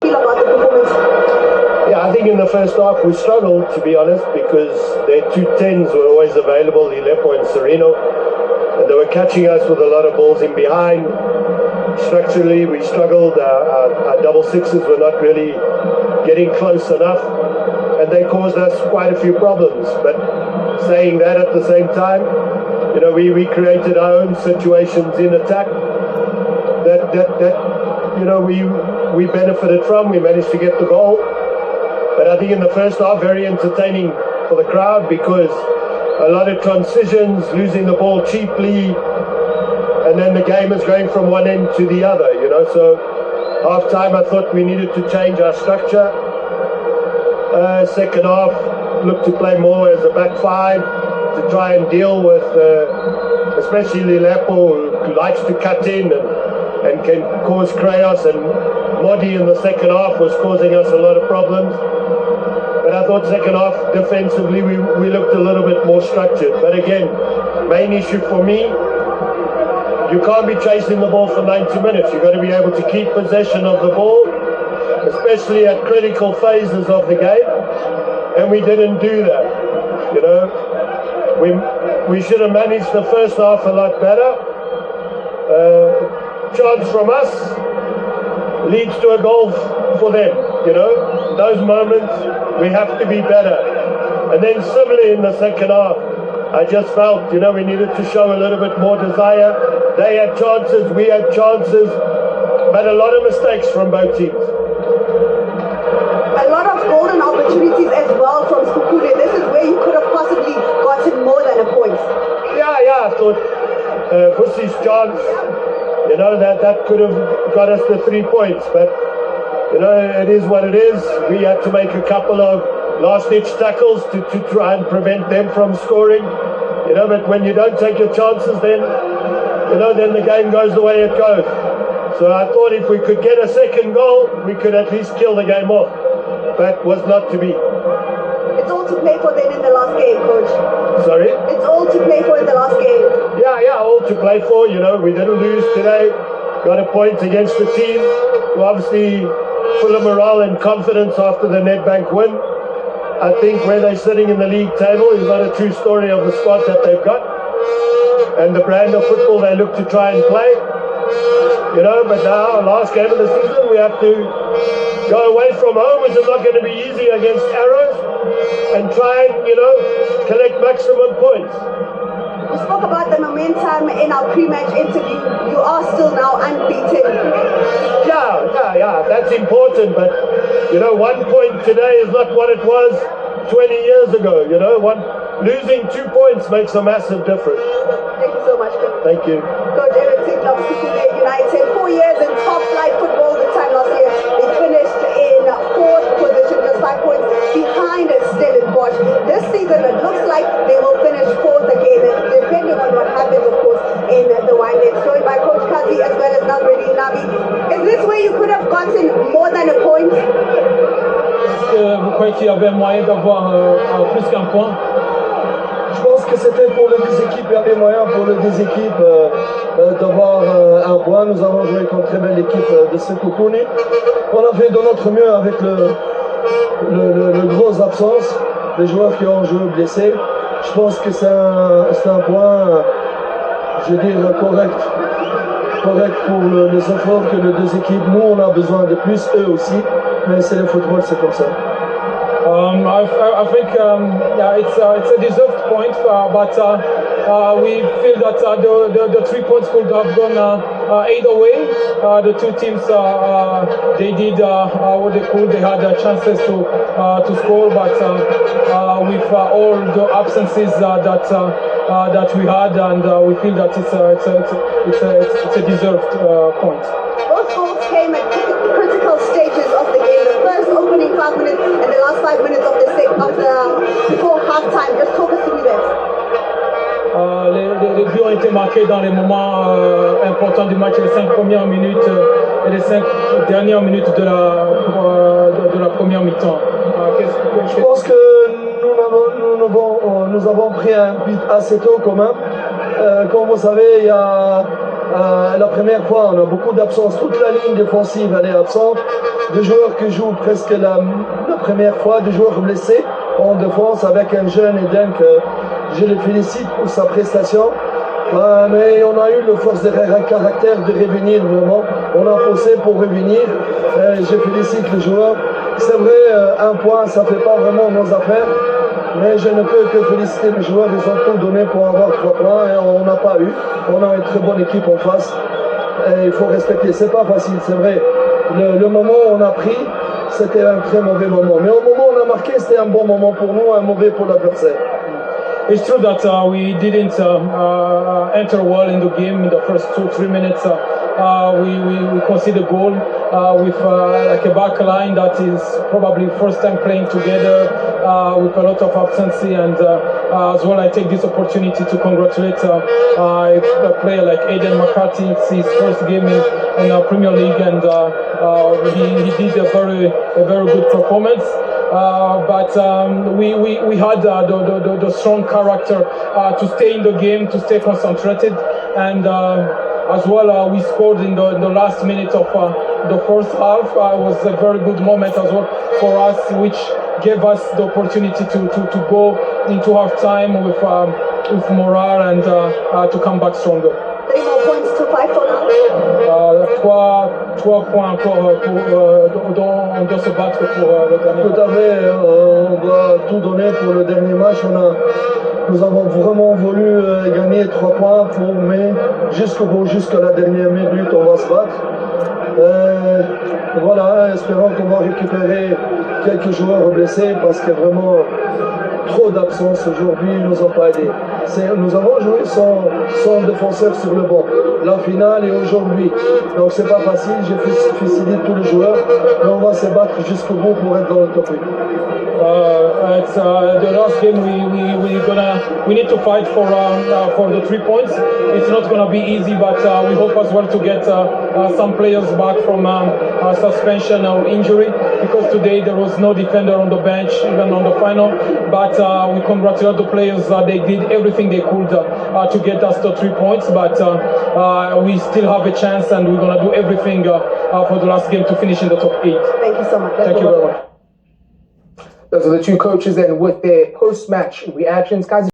feel about the performance? Yeah, I think in the first half we struggled, to be honest, because their two tens were always available, Ilepo and Sereno, and they were catching us with a lot of balls in behind. Structurally, we struggled. Our double sixes were not really getting close enough, and they caused us quite a few problems. But saying that at the same time, you know, we created our own situations in attack that you know, we benefited from. We managed to get the goal. But I think in the first half, very entertaining for the crowd because a lot of transitions, losing the ball cheaply, and then the game is going from one end to the other, you know. So half time, I thought we needed to change our structure. Second half, look to play more as a back five to try and deal with, especially Lilepo, who likes to cut in and can cause chaos. And Modi in the second half was causing us a lot of problems. But I thought second half, defensively, we looked a little bit more structured. But again, main issue for me, you can't be chasing the ball for 90 minutes. You've got to be able to keep possession of the ball, especially at critical phases of the game. And we didn't do that. You know, we should have managed the first half a lot better. Chance from us leads to a goal for them. You know, those moments we have to be better. And then similarly in the second half, I just felt, you know, we needed to show a little bit more desire. They had chances, we had chances, but a lot of mistakes from both teams. A lot of golden opportunities as well from Sekhukhue. This is where you could have possibly gotten more than a point. Yeah, I thought Bussi's chance, you know, that could have got us the 3 points, but, you know, it is what it is. We had to make a couple of last-ditch tackles to try and prevent them from scoring, you know, but when you don't take your chances, then, you know, then the game goes the way it goes. So I thought if we could get a second goal, we could at least kill the game off, but was not to be. It's all to play for then in the last game, Coach. Sorry? It's all to play for in the last game. Yeah, all to play for, you know, we didn't lose today, got a point against the team, who obviously full of morale and confidence after the Nedbank win. I think where they're sitting in the league table is not a true story of the squad that they've got and the brand of football they look to try and play. You know, but now, last game of the season, we have to go away from home, which is not going to be easy against Arrows, and try and, you know, collect maximum points. We spoke about the momentum in our pre-match interview. You are still now unbeaten. Yeah, that's important, but, you know, 1 point today is not what it was 20 years ago, you know. Losing 2 points makes a massive difference. Thank you so much, Coach. Thank you. Coach Eric of Sekhukhue United, 4 years in top flight football. The time last year, they finished in 4th position, just 5 points behind Stellenbosch. This season, it looks like they will finish 4th again, depending on what happens, of course, in the Winelands. Joined by Coach Kazi as well as Nagredi Nabi. Is this where you could have gotten more than a point? Est-ce que vous croyez qu'il y avait moyen d'avoir plus qu'un point? Je pense que c'était pour les deux équipes, il y avait moyen pour les deux équipes d'avoir un point. Nous avons joué contre une très belle équipe de Sekhukhue. On a fait de notre mieux avec le gros absence, les joueurs qui ont joué blessés. Je pense que c'est un point, je veux dire, correct pour les efforts que les deux équipes. Nous, on a besoin de plus, eux aussi, mais c'est le football, c'est comme ça. I think it's a deserved point, but we feel that the 3 points could have gone either way. The two teams they did what they could. They had chances to score, but with all the absences that we had, and we feel that it's a deserved point. Both goals came at critical stages of the game. The first opening 5 minutes and the last 5 minutes before half-time. Just talk us through that. Les buts ont été marqués dans les moments importants du match, les 5 premières minutes et les 5 dernières minutes de la première mi-temps. Je pense que nous avons pris un but assez tôt quand même. Comme vous savez, il y a la première fois, on a beaucoup d'absence. Toute la ligne défensive, elle est absente. des joueurs qui jouent presque la première fois, des joueurs blessés en défense avec un jeune Eden que je le félicite pour sa prestation. Mais on a eu le force de caractère de revenir vraiment. On a poussé pour revenir. Je félicite le joueur. C'est vrai, un point, ça ne fait pas vraiment nos affaires. Mais je ne peux que féliciter les joueurs. Ils ont tout donné pour avoir 3 points et on n'a pas eu. On a une très bonne équipe en face. Et il faut respecter. C'est pas facile, c'est vrai. Le moment où on a pris, c'était un très mauvais moment. Mais au moment où on a marqué, c'était un bon moment pour nous, un mauvais pour l'adversaire. It's true that we didn't enter well in the game in the first 2-3 minutes. We conceded a goal with like a back line that is probably first time playing together with a lot of absence. And as well, I take this opportunity to congratulate a player like Aiden McCarthy. It's his first game in the Premier League, and he did a very good performance. But we had the strong character to stay in the game, to stay concentrated, and as well we scored in the last minute of the first half. It was a very good moment as well for us, which gave us the opportunity to go into half time with morale and to come back stronger. 3 more points to fight for now. 3 points encore on doit se battre pour le dernier match. Tout à fait, on doit tout donner pour le dernier match. Nous avons vraiment voulu gagner 3 points, mais jusqu'à la dernière minute, on va se battre. Voilà, espérons qu'on va récupérer quelques joueurs blessés parce que vraiment trop d'absence aujourd'hui ne nous ont pas aidés. Nous avons joué sans défenseur sur le banc, la finale et aujourd'hui. Donc c'est pas facile, j'ai félicité tous les joueurs, mais on va se battre jusqu'au bout pour être dans le top 8. It's the last game. We need to fight for the 3 points. It's not gonna be easy, but we hope as well to get some players back from suspension or injury, because today there was no defender on the bench even on the final. But we congratulate the players. They did everything they could to get us the 3 points. But we still have a chance, and we're gonna do everything for the last game to finish in the top 8. Thank you so much. Thank you very much. Those are the two coaches then with their post-match reactions. Kaizer